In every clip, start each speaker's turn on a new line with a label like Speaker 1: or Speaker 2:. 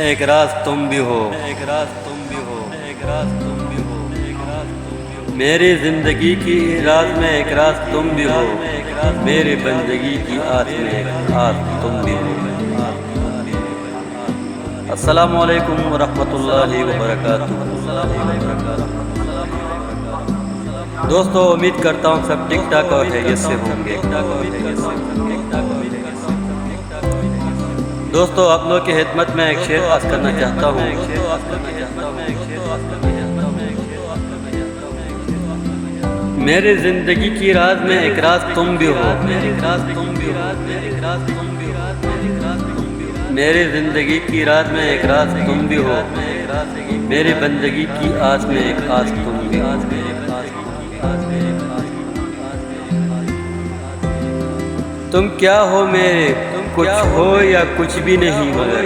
Speaker 1: ایک راز تم بھی ہو، میری زندگی کی راز میں ایک راز تم بھی ہو، میری بندگی کی آس میں ایک آس تم بھی ہو۔ السلام علیکم ورحمۃ اللہ وبرکاتہ۔ دوستو، امید کرتا ہوں سب ٹھیک ٹھاک اور خیریت سے ہوں گے۔ دوستو، آپ لوگ کی خدمت میں ایک شعر عرض کرنا چاہتا ہوں۔ میری زندگی کی راز میں ایک راز تم بھی ہو، میری زندگی کی راز میں ایک راز تم بھی ہو، میری بندگی کی آس میں ایک آس تم بھی ہو۔ تم کیا ہو میرے، کچھ ہو یا کچھ بھی نہیں مگر،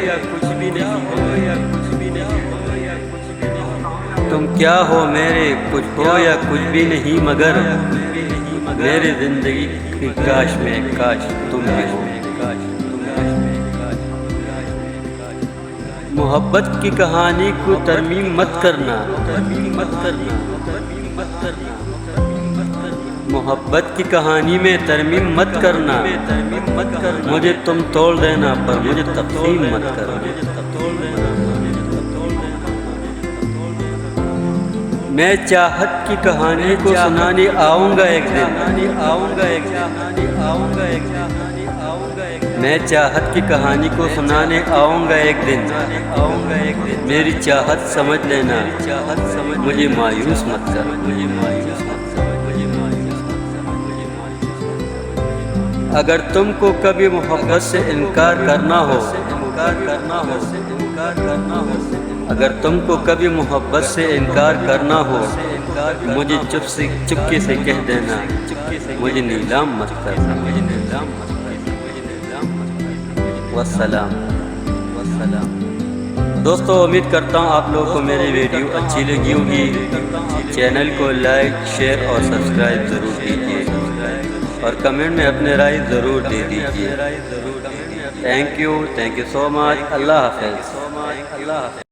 Speaker 1: تم کیا ہو میرے، کچھ ہو یا کچھ بھی نہیں مگر، میری زندگی کی کاش میں کاش تم بھی ہو۔ محبت کی کہانی کو ترمیم مت کرنا، محبت کی کہانی میں ترمیم مت کرنا، مجھے تم توڑ دینا پر مجھے تقسیم مت کرنا۔ میں چاہت کی کہانی کو سنانے آؤں گا ایک دن، میں چاہت کی کہانی کو سنانے آؤں گا ایک دن، میری چاہت سمجھ لینا مجھے مایوس مت کر۔ اگر تم کو کبھی محبت سے انکار کرنا ہو، اگر تم کو کبھی محبت سے انکار کرنا ہو، مجھے چپکے سے کہہ دینا مجھے نیلام مت کرنا۔ والسلام۔ دوستو، امید کرتا ہوں آپ لوگوں کو میری ویڈیو اچھی لگی ہوگی۔ چینل کو لائک، شیئر اور سبسکرائب ضرور کیجیے اور کمنٹ میں اپنے رائے ضرور دے دیجیے۔ تھینک یو سو مچ۔ اللہ حافظ۔